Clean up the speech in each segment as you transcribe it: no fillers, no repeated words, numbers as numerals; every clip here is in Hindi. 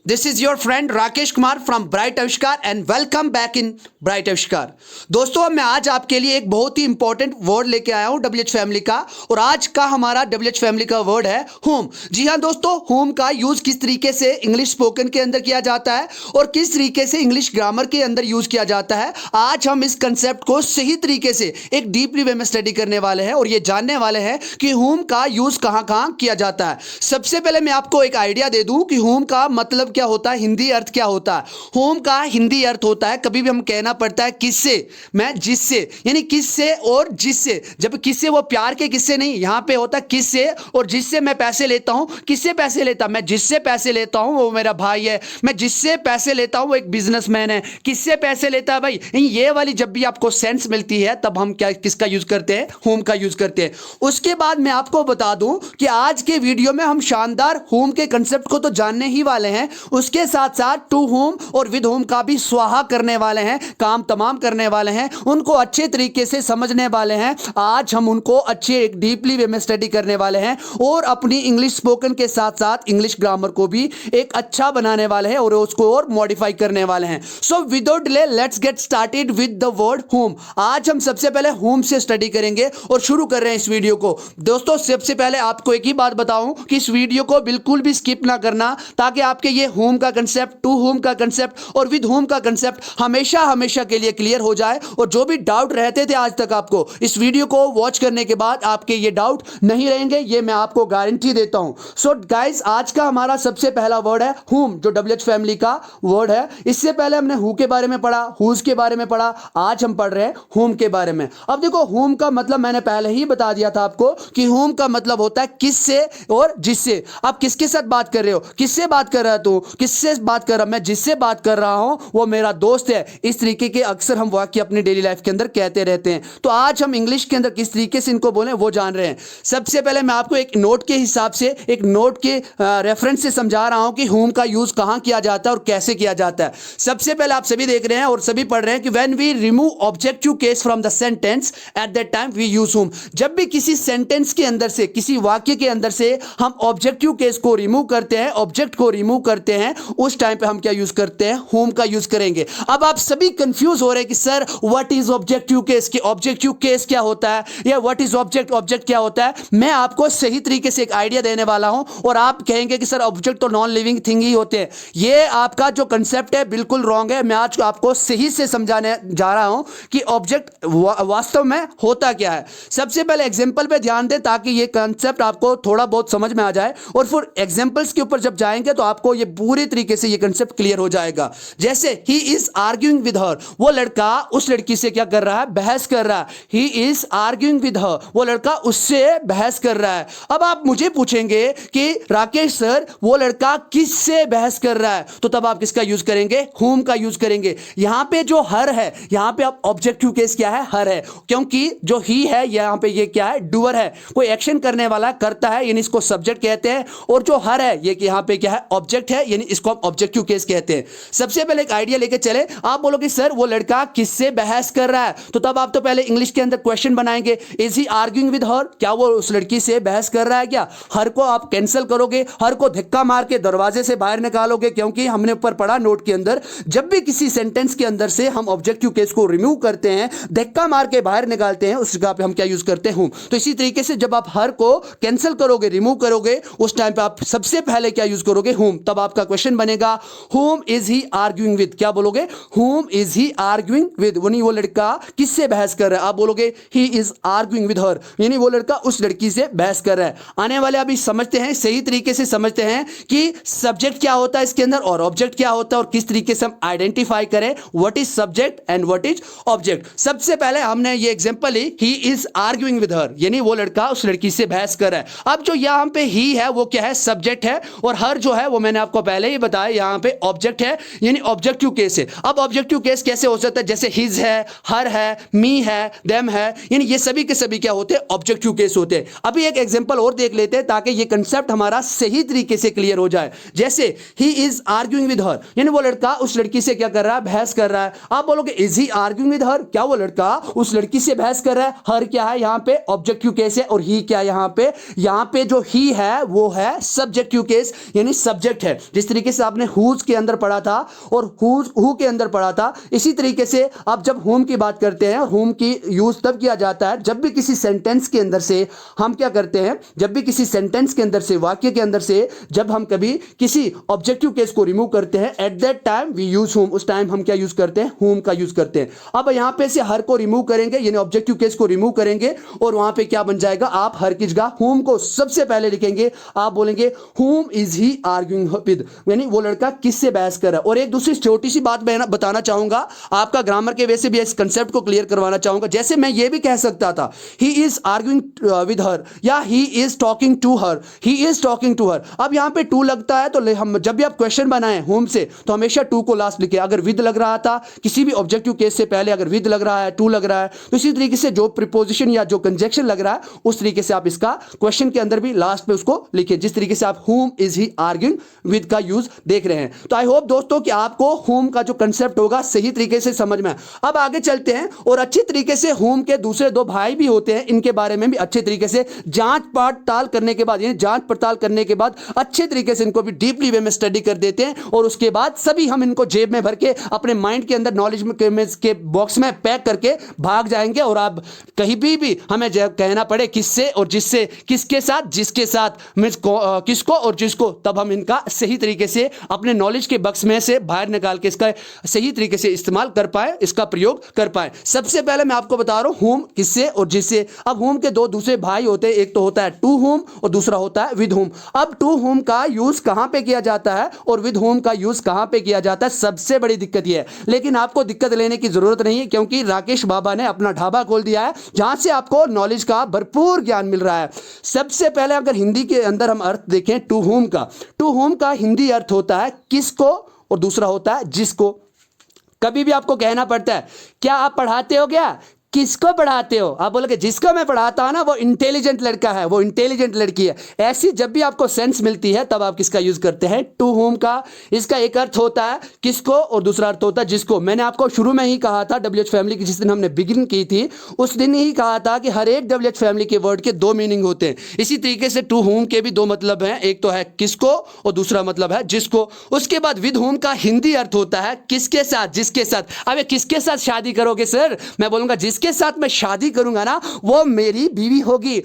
This is your friend Rakesh Kumar from Bright Avishkar and welcome back in Bright Avishkar. दोस्तों मैं आज आपके लिए एक बहुत ही इंपॉर्टेंट वर्ड लेके आया हूं WH फैमिली का, और आज का हमारा WH फैमिली का वर्ड है होम। जी हां दोस्तों, होम का यूज किस तरीके से इंग्लिश स्पोकन के अंदर किया जाता है और किस तरीके से इंग्लिश ग्रामर के अंदर यूज किया जाता है, आज हम इस कंसेप्ट को सही तरीके से एक डीपली वे में स्टडी करने वाले हैं और ये जानने वाले हैं कि होम का यूज कहां कहां किया जाता है। सबसे पहले मैं आपको एक आइडिया दे दूं कि होम का मतलब क्या होता है, हिंदी अर्थ क्या होता है। होम का हिंदी अर्थ होता है, कभी भी हम कहना पड़ता है किससे, मैं जिससे, यानी किससे और जिससे। जब किससे वो प्यार के किससे नहीं, यहां पे होता है किससे और जिससे मैं पैसे लेता हूं। किससे पैसे लेता, मैं जिससे पैसे लेता हूं वो मेरा भाई है, मैं जिससे पैसे लेता हूं वो एक बिजनेसमैन है। किससे पैसे लेता है भाई, ये वाली जब भी आपको सेंस मिलती है तब हम क्या किसका यूज करते हैं, होम का यूज करते हैं। उसके बाद मैं आपको बता दूं कि आज के वीडियो में हम शानदार होम के कंसेप्ट को तो जानने ही वाले हैं, उसके साथ साथ टू होम और विद होम का भी स्वाहा करने वाले हैं, काम तमाम करने वाले हैं, उनको अच्छे तरीके से समझने वाले हैं। आज हम उनको अच्छे एक डीपली वे में स्टडी करने वाले हैं और अपनी इंग्लिश स्पोकन के साथ साथ इंग्लिश ग्रामर को भी एक अच्छा बनाने वाले हैं और उसको और मॉडिफाई करने वाले हैं। So without delay let's get started with the word home. आज हम सबसे पहले होम से स्टडी करेंगे और शुरू कर रहे हैं इस वीडियो को। दोस्तों सबसे पहले आपको एक ही बात बताऊं कि इस वीडियो को बिल्कुल भी स्किप ना करना, ताकि आपके ये होम का कंसेप्ट, टू होम का कंसेप्ट और विद होम का कंसेप्ट हमेशा हमेशा के लिए क्लियर हो जाए। और जो भी डाउट रहते थे आज तक, आपको इस वीडियो को वॉच करने के बाद आपके ये डाउट नहीं रहेंगे, ये मैं आपको गारंटी देता हूं। सो गाइस, आज का हमारा सबसे पहला वर्ड है होम, जो WH फैमिली का वर्ड है। इससे पहले हमने हु के बारे में पढ़ा, हुज के बारे में पढ़ा, आज हम पढ़ रहे हैं होम के बारे में। अब देखो, होम का मतलब मैंने पहले ही बता दिया था आपको कि होम का मतलब होता है किससे और जिससे। आप किसके साथ बात कर रहे हो, किससे बात कर रहा है तू, किससे बात कर रहा, मैं जिससे बात कर रहा हूं वो मेरा दोस्त है। इस तरीके के अक्सर हम वाक्य अपनी डेली लाइफ के अंदर कहते रहते हैं। तो आज हम इंग्लिश के अंदर किस तरीके से इनको बोलें वो जान रहे हैं। सबसे पहले मैं आपको एक नोट के हिसाब से, एक नोट के रेफरेंस से समझा रहा हूं कि होम का यूज कहां किया जाता है और कैसे किया जाता है। सबसे पहले आप सभी देख रहे हैं और सभी पढ़ रहे हैं कि when we remove objective case from the sentence at that time we use whom. जब भी किसी सेंटेंस के अंदर से, किसी वाक्य के अंदर से हम ऑब्जेक्टिव केस को रिमूव करते हैं, ऑब्जेक्ट को रिमूव करते हैं, उस टाइम पे हम क्या यूज करते हैं, होम का यूज करेंगे। अब आप सभी कंफ्यूज हो रहे हैं कि sir what is objective case, कि ऑब्जेक्टिव केस क्या होता है या व्हाट इज ऑब्जेक्ट, ऑब्जेक्ट क्या होता है। मैं आपको सही तरीके से एक आइडिया देने वाला हूं और आप कहेंगे कि सर ऑब्जेक्ट तो नॉन लिविंग थिंग ही होते हैं। ये आपका जो कंसेप्ट है बिल्कुल रॉन्ग है। मैं आज आपको सही से समझाने जा रहा हूं कि ऑब्जेक्ट वास्तव में होता क्या है। सबसे पहले एग्जांपल पे ध्यान दें ताकि ये कंसेप्ट आपको थोड़ा बहुत समझ में आ जाए, और फिर एग्जांपल्स के ऊपर जब जाएंगे तो आपको ये पूरी तरीके से ये कंसेप्ट क्लियर हो जाएगा। जैसे ही इज आर्ग्यूइंग विद हर, वो लड़का उस लड़की से क्या कर रहा है, बहस कर रहा है। ही इज आर्ग्यूइंग विद हर, वो लड़का उससे बहस कर रहा है। अब आप मुझे पूछेंगे कि राकेश सर वो लड़का किससे बहस कर रहा है, तो तब आप किसका यूज करेंगे, होम का यूज करेंगे। यहां पे जो हर है, यहां पे आप ऑब्जेक्टिव केस क्या है, हर है, क्योंकि जो ही है यहां पे ये क्या है, डूअर है, कोई एक्शन करने वाला करता है, यानी इसको सब्जेक्ट कहते हैं। और जो हर है ये कि यहां पे क्या है, ऑब्जेक्ट है, यानी इसको हम ऑब्जेक्टिव केस कहते हैं। सबसे पहले एक आइडिया लेके चले, आप बोलोगे सर वो लड़का किससे बहस कर रहा है, तो तब आप तो पहले इंग्लिश के अंदर क्वेश्चन बनाएंगे, इज ही आर्ग्यूइंग विद हर, क्या वो उस लड़की से बहस कर रहा है क्या। हर को आप कैंसिल करोगे, हर को धक्का मार के दरवाजे से बाहर निकालोगे, क्योंकि हमने ऊपर पढ़ा नोट के अंदर, जब भी किसी सेंटेंस के अंदर से हम ऑब्जेक्टिव केस को रिमूव करते हैं, धक्का मार के बाहर निकालते हैं, उस जगह पे हम क्या यूज करते हैं, तो इसी तरीके से जब आप हर को कैंसिल करोगे, रिमूव करोगे, उस टाइम पे आप सबसे पहले क्या यूज करोगे, होम। तब आपका क्वेश्चन बनेगा home is he arguing with, क्या बोलोगे, home is he arguing with, वो लड़का किससे बहस कर रहा है। आप बोलोगे ही इज आर्ग्यूइंग विद हर, यानी वो लड़का उस लड़की से बहस कर रहा है। आने वाले अभी समझते हैं, सही तरीके से समझते हैं कि सब्जेक्ट क्या होता है इसके अंदर और ऑब्जेक्ट क्या होता है, और किस तरीके से हम आइडेंटिफाई करें what is subject and what is object. सबसे पहले हमने ये एग्जांपल ली, he is arguing with her, यानी वो लड़का उस लड़की से बहस कर रहा है। अब जो यहां पे ही है वो क्या है, सब्जेक्ट है, और हर जो है वो मैंने आपको पहले ही बताया यहां पे ऑब्जेक्ट है, यानी ऑब्जेक्टिव केस है। अब ऑब्जेक्टिव केस कैसे हो सकता है, जैसे हिज है, हर है, मी है, देम है, यानी ये सभी के सभी क्या होते हैं, ऑब्जेक्टिव केस होते हैं। अभी एक एग्जांपल और देख लेते हैं ताकि ये कंसेप्ट हमारा सही तरीके से क्लियर हो जाए। जैसे ही इज आर्ग्यूइंग विद हर, यानी वो लड़का उस लड़की से क्या कर रहा है, बहस कर रहा है। आप बोलोगे इज ही आर्ग्यूइंग विद हर, क्या वो लड़का उस लड़की से बहस कर रहा है। हर क्या है, यहां पे ऑब्जेक्टिव केस है, और ही क्या, यहां पे जो ही है वो है सब्जेक्टिव केस, यानी सब्जेक्ट है। जिस तरीके से आपने हुज के अंदर पढ़ा था और हु के अंदर पढ़ा था, इसी तरीके से अब जब होम की बात करते हैं, होम की यूज तब किया जाता है जब भी किसी सेंटेंस के अंदर से हम क्या करते हैं, जब भी किसी सेंटेंस के अंदर से, वाक्य के अंदर से जब हम कभी किसी ऑब्जेक्टिव केस को रिमूव करते हैं, at that time we use whom, उस टाइम हम क्या यूज करते हैं, होम का यूज करते हैं। अब यहां पे से हर को रिमूव करेंगे, यानी ऑब्जेक्टिव केस को रिमूव करेंगे और वहां पे क्या बन जाएगा, आप हर की जगह होम को सबसे पहले लिखेंगे। आप बोलेंगे whom is he arguing with, यानी वो लड़का किससे बहस कर रहा है। और एक दूसरी छोटी सी बात मैं बताना चाहूंगा, आपका ग्रामर के वैसे भी इस कंसेप्ट को क्लियर करवाना चाहूंगा। जैसे मैं ये भी कह सकता था he is arguing with her या he is talking to her, he is talking to her। अब यहां पे टू लगता है तो हम जब भी आप क्वेश्चन बनाएं होम से तो हमेशा टू को लास्ट लिखे। अगर विद लग रहा था किसी भी ऑब्जेक्टिव केस से पहले, अगर विद लग रहा है, टू लग रहा है, तो इसी तरीके से जो प्रीपोजिशन या जो कंजक्शन लग रहा है उस तरीके से आप इसका क्वेश्चन के अंदर भी लास्ट पे उसको लिखिए, जिस तरीके से आप whom is he arguing with का यूज देख रहे हैं। तो आई होप दोस्तों कि आपको whom का जो कंसेप्ट होगा सही तरीके से समझ में। अब आगे चलते हैं और अच्छी तरीके से whom के दूसरे दो भाई भी होते हैं, इनके बारे में भी अच्छे तरीके से जांच पड़ताल करने के बाद, यानी जांच पड़ताल करने के बाद अच्छे तरीके से इनको भी डीपली वे में स्टडी कर देते हैं और उसके बाद सभी हम इनको जेब में भर के अपने माइंड के अंदर नॉलेज के बॉक्स में पैक करके भाग जाएंगे। और आप कहीं भी हमें कहना पड़े किससे और जिससे, किसके साथ, जिसके साथ, मींस किसको और जिसको, तब हम इनका सही तरीके से अपने नॉलेज के बक्स में से बाहर निकाल के इसका सही तरीके से इस्तेमाल कर पाए, इसका प्रयोग कर पाए। सबसे पहले मैं आपको बता रहा हूं whom किससे और जिससे। अब whom के दो दूसरे भाई होते हैं, एक तो होता है to whom और दूसरा होता है with whom। अब to whom का यूज कहां पे किया जाता है और with whom का यूज कहां पे किया जाता है, सबसे बड़ी दिक्कत यह है। लेकिन आपको दिक्कत लेने की जरूरत नहीं है, क्योंकि राकेश बाबा ने अपना ढाबा खोल दिया है जहां से आपको नॉलेज का भरपूर ज्ञान मिल रहा है। सबसे पहले अगर हिंदी के अंदर हम अर्थ देखें टू होम का, टू होम का हिंदी अर्थ होता है किसको और दूसरा होता है जिसको। कभी भी आपको कहना पड़ता है क्या आप पढ़ाते हो, क्या किसको पढ़ाते हो, आप बोलोगे जिसको मैं पढ़ाता हूं ना वो इंटेलिजेंट लड़का है, वो इंटेलिजेंट लड़की है। ऐसी जब भी आपको सेंस मिलती है तब आप किसका यूज करते हैं, टू होम का। इसका एक अर्थ होता है किसको और दूसरा अर्थ होता है जिसको। मैंने आपको शुरू में ही कहा था WH फैमिली की जिस दिन हमने बिगिन की थी उस दिन ही कहा था कि हर एक WH फैमिली के वर्ड के दो मीनिंग होते हैं। इसी तरीके से टू होम के भी दो मतलब हैं, एक तो है किसको और दूसरा मतलब है जिसको। उसके बाद विद होम का हिंदी अर्थ होता है किसके साथ, जिसके साथ। अब किसके साथ शादी करोगे सर, मैं बोलूंगा जिसके साथ मैं शादी करूंगा ना वो मेरी बीवी होगी,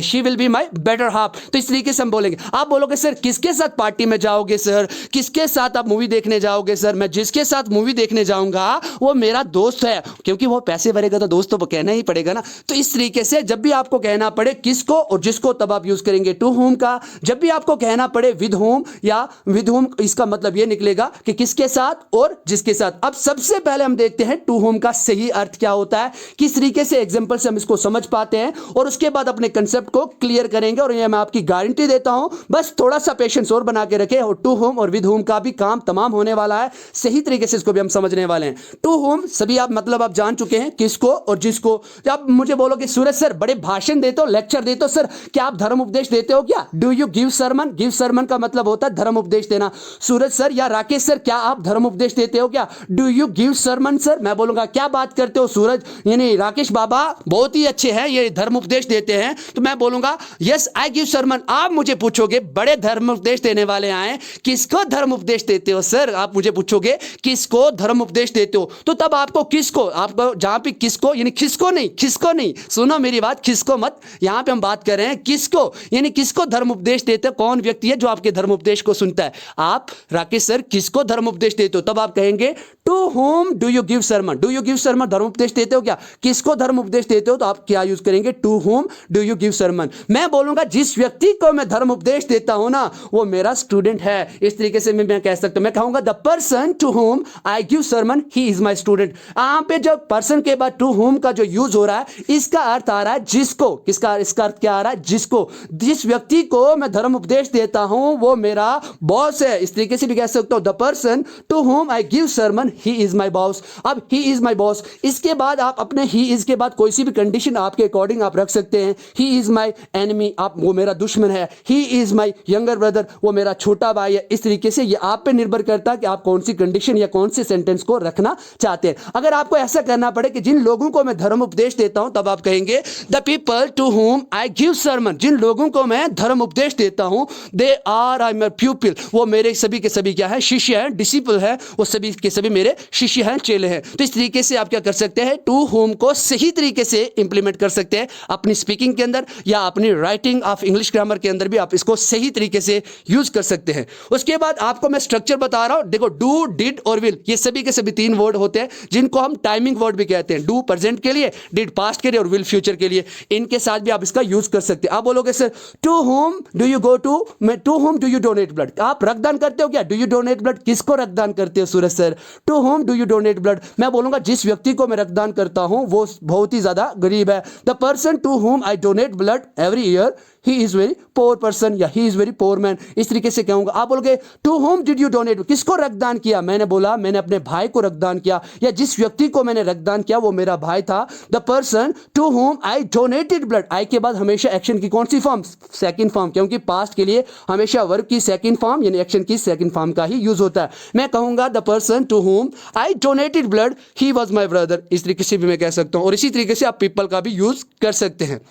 she will be my better half. तो इस तरीके से हम बोलेंगे। आप बोलोगे सर किसके साथ पार्टी में जाओगे सर, किसके साथ आप मूवी देखने जाओगे सर, मैं जिसके साथ मूवी देखने जाऊंगा वो मेरा दोस्त है, क्योंकि वो पैसे भरेगा तो दोस्त तो कहना ही पड़ेगा ना। तो इस तरीके से जब भी आपको कहना पड़े किसको और जिसको तब आप यूज करेंगे टू होम का। जब भी आपको कहना पड़े विद होम या विद होम, इसका मतलब ये निकलेगा कि किसके साथ और जिसके साथ। अब सबसे पहले हम देखते हैं टू होम का सही अर्थ क्या होता है, किस तरीके से एग्जांपल से हम इसको समझ पाते हैं और उसके बाद अपने कंसेप्ट को क्लियर करेंगे। और ये मैं आपकी गारंटी देता हूं, बस थोड़ा सा पेशेंस और बना के रखें और टू होम और विद होम का भी काम तमाम होने वाला है। सही तरीके से इसको भी हम समझने वाले हैं। टू होम सभी आप मतलब आप जान चुके हैं किसको और जिसको। जब मुझे बोलोगे सूरज सर बड़े भाषण देते हो, लेक्चर देते हो, सर क्या आप धर्म उपदेश देते हो क्या, do you give sermon. Give sermon का मतलब होता है धर्म उपदेश देना। सूरज सर या राकेश सर क्या आप धर्म उपदेश देते हो क्या, do you give sermon sir. मैं बोलूंगा क्या बात करते हो सूरज, यानी राकेश बाबा बहुत ही अच्छे हैं, ये धर्म उपदेश देते हैं। तो मैं बोलूंगा यस आई गिव सरमन। आप मुझे पूछोगे बड़े धर्म उपदेश देने वाले आए, किसको धर्म उपदेश देते हो सर, आप मुझे पूछोगे किसको धर्म उपदेश देते हो, तो तब आपको किसको, आपको जहां पे किसको यानी खिसको नहीं, खिसको नहीं, सुनो मेरी बात, खिसको मत। यहां पे हम बात कर रहे हैं किसको, यानी किसको धर्म उपदेश देते हो, कौन व्यक्ति है जो आपके धर्म उपदेश को सुनता है। आप राकेश सर किसको धर्म उपदेश देते हो, तब आप कहेंगे to whom do you give sermon. Do you give sermon धर्म उपदेश देते हो क्या, किसको धर्म उपदेश देते हो, तो आप क्या यूज करेंगे, to whom do you give sermon. मैं बोलूंगा जिस व्यक्ति को मैं धर्म उपदेश देता हूं ना वो मेरा स्टूडेंट है। इस तरीके से मैं कह सकता हूं, मैं कहूंगा the person to whom I give sermon he is my student. यहां पे जब पर्सन के बाद टू होम का जो यूज हो रहा है इसका अर्थ आ रहा है जिसको। किसका, इसका अर्थ क्या आ रहा है, जिसको। जिस व्यक्ति को मैं धर्म उपदेश देता हूं वो मेरा बॉस है। इस तरीके से भी कह सकता हूं the person to whom I give sermon he is my boss. अब ही इज माई बॉस, इसके बाद आप अपने अपने ही इज के बाद कोई सी भी कंडीशन आपके अकॉर्डिंग आप रख सकते हैं। ही इज माई एनिमी, आप वो मेरा दुश्मन है। ही इज माई यंगर ब्रदर, वो मेरा छोटा भाई है। इस तरीके से ये आप पे निर्भर करता है कि आप कौन सी कंडीशन या कौन से सेंटेंस को रखना चाहते हैं। अगर आपको ऐसा करना पड़े कि जिन लोगों को मैं धर्म उपदेश देता हूं, तब आप कहेंगे the people to whom I give sermon, जिन लोगों को मैं धर्म उपदेश देता हूं, they are my pupil, वो मेरे सभी के सभी क्या है, शिष्य हैं, डिसिपल है, वो सभी के सभी मेरे शिष्य हैं, चेले हैं। तो इस तरीके से आप क्या कर सकते हैं, टू whom को सही तरीके से इंप्लीमेंट कर सकते हैं अपनी स्पीकिंग के अंदर या अपनी राइटिंग ऑफ इंग्लिश ग्रामर के अंदर भी आप इसको सही तरीके से यूज कर सकते हैं। उसके बाद आपको मैं स्ट्रक्चर बता रहा हूं, देखो डू, डिड और विल, ये सभी के सभी तीन वर्ड होते हैं जिनको हम टाइमिंग वर्ड भी कहते हैं। डू प्रेजेंट के लिए, डिड पास्ट के लिए और विल फ्यूचर के लिए। इनके साथ भी आप इसका यूज कर सकते हैं। आप बोलोगे sir to whom do you go to, to whom do you donate blood, आप रक्तदान करते हो क्या, डू यू डोनेट ब्लड, किसको रक्तदान करते हो Suraj sir, to whom do you donate blood, मैं बोलूंगा जिस व्यक्ति को मैं रक्तदान करता हूं वो बहुत ही ज्यादा गरीब है। The person to whom I donate blood every year he is very poor person या he is very poor man, इस तरीके से कहूंगा। आप बोलोगे to whom did you donate, किसको रक्तदान किया, मैंने बोला मैंने अपने भाई को रक्तदान किया या जिस व्यक्ति को मैंने रक्तदान किया वो मेरा भाई था। The person to whom I donated blood, I के बाद हमेशा एक्शन की कौन सी फॉर्म, सेकंड फॉर्म, क्योंकि पास्ट के लिए हमेशा वर्ब की सेकंड फॉर्म यानी एक्शन की सेकंड फॉर्म का ही यूज होता है। मैं कहूंगा the person to whom I donated blood he was my brother, इस तरीके से भी मैं कह सकता हूं। और इसी तरीके से आप पीपल का भी यूज कर सकते हैं।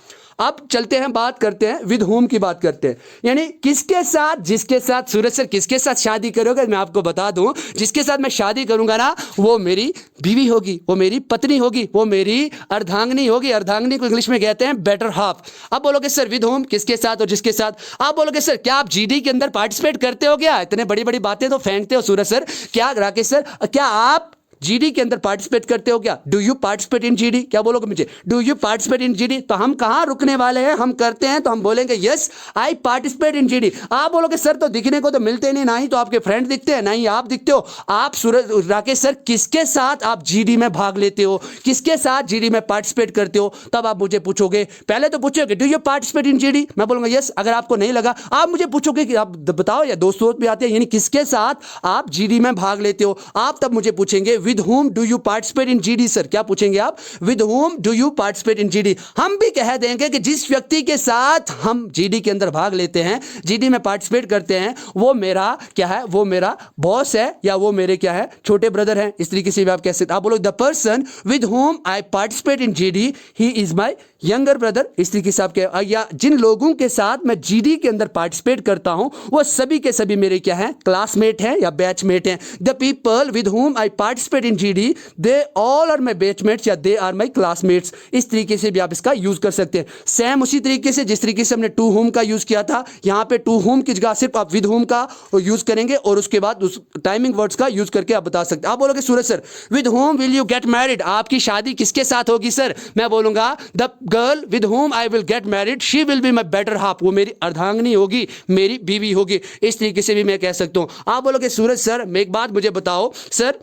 अब चलते हैं, बात करते हैं विद होम की बात करते हैं, यानी किसके साथ, जिसके साथ सूरज सर किसके साथ शादी करोगे, मैं आपको बता दूं जिसके साथ मैं शादी करूंगा ना वो मेरी बीवी होगी, वो मेरी पत्नी होगी, वो मेरी अर्धांगिनी होगी। अर्धांगिनी को इंग्लिश में कहते हैं बेटर हाफ। अब बोलोगे सर विद होम किसके साथ और जिसके साथ, आप बोलोगे सर क्या आप जीडी के अंदर पार्टिसिपेट करते हो क्या, इतने बड़ी बड़ी बातें तो फेंकते हो सूरज सर, क्या राकेश सर क्या आप जीडी के अंदर पार्टिसिपेट करते हो क्या, do you participate in GD, क्या बोलोगे मुझे, do you participate in GD, तो हम कहां रुकने वाले हैं, हम करते हैं तो हम बोलेंगे yes I participate in GD. आप बोलोगे सर तो दिखने को तो मिलते नहीं, ना ही तो आपके फ्रेंड दिखते हैं ना ही आप दिखते हो। आप सूरज राकेश सर किसके साथ आप जीडी में भाग लेते हो, किसके साथ जीडी में पार्टिसिपेट करते हो, तब आप मुझे पूछोगे, पहले तो पूछोगे do you participate in GD, मैं बोलूंगा यस। अगर आपको नहीं लगा आप मुझे पूछोगे कि आप बताओ, या दोस्त भी आते हैं, यानी किसके साथ आप जीडी में भाग लेते हो, आप तब मुझे पूछेंगे with whom do you participate in GD. Sir क्या पूछेंगे आप, with whom do you participate in GD. हम भी कह देंगे कि जिस व्यक्ति के साथ हम जीडी के अंदर भाग लेते हैं, जीडी में पार्टिसिपेट करते हैं, वो मेरा क्या है, वो मेरा बॉस है या वो मेरे क्या है, छोटे ब्रदर हैं। इस तरीके से भी आप कह सकते हैं। आप बोलो the person with whom I participate in GD he is my younger brother, इस तरीके से आप कह, या जिन लोगों के साथ मैं जीडी के अंदर पार्टिसिपेट करता हूं वो सभी के सभी मेरे क्या हैं, क्लासमेट हैं या बैचमेट हैं। The people with whom I participate in GD they all are my batchmates या दे आर माई क्लासमेट्स, इस तरीके से भी आप इसका यूज कर सकते हैं। सेम उसी तरीके से जिस तरीके से हमने टू होम का यूज किया था, यहां पे टू होम की जगह सिर्फ आप विद होम का यूज करेंगे और उसके बाद उस टाइमिंग वर्ड्स का यूज करके आप बता सकते हैं। आप बोलोगे Suraj sir with whom will you get married, आपकी शादी किसके साथ होगी सर, मैं बोलूंगा the girl with whom I will get married she will be my better half, वो मेरी अर्धांगिनी होगी, मेरी बीवी होगी। इस तरीके से भी मैं कह सकता हूं। आप बोलोगे सूरज सर मैं एक बात मुझे बताओ, सर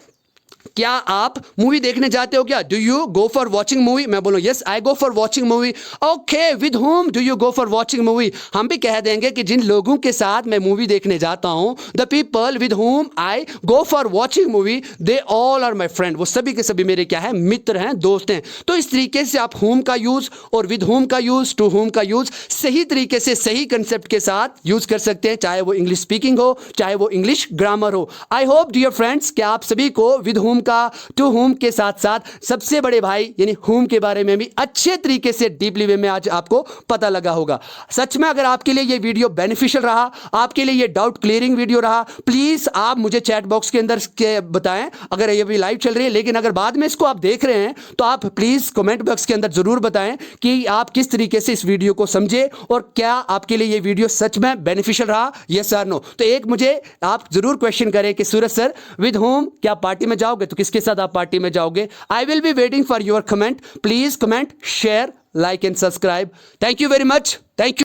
क्या आप मूवी देखने जाते हो क्या, do you go for watching movie, मैं बोलूँ yes I go for watching movie. Okay with home do you go for watching movie, हम भी कह देंगे कि जिन लोगों के साथ मैं मूवी देखने जाता हूं, the people with whom I go for watching movie they all are my friend, वो सभी के सभी मेरे क्या है, मित्र हैं, दोस्त हैं। तो इस तरीके से आप होम का यूज और विद होम का यूज, टू होम का यूज सही तरीके से सही कंसेप्ट के साथ यूज कर सकते हैं, चाहे वो इंग्लिश स्पीकिंग हो चाहे वो इंग्लिश ग्रामर हो। आई होप डियर फ्रेंड्स कि आप सभी को विद होम का, टू होम के साथ साथ सबसे बड़े भाई यानी होम के बारे में भी अच्छे तरीके से डीपली वे में आज आपको पता लगा होगा। सच में अगर आपके लिए ये वीडियो बेनिफिशियल रहा, आपके लिए ये डाउट क्लियरिंग वीडियो रहा, प्लीज आप मुझे चैट बॉक्स के अंदर बताएं। अगर ये भी लाइव चल रही है लेकिन अगर बाद में इसको आप देख रहे हैं तो आप प्लीज कमेंट बॉक्स के अंदर जरूर बताएं कि आप किस तरीके से इस वीडियो को समझे और क्या आपके लिए ये वीडियो सच में बेनिफिशियल रहा, यस और नो। तो एक मुझे आप जरूर क्वेश्चन करें कि सूरज सर विद होम क्या पार्टी में जाओगे, तो किसके साथ आप पार्टी में जाओगे। I will be waiting for your comment, please comment, share, like and subscribe. Thank you very much, thank you.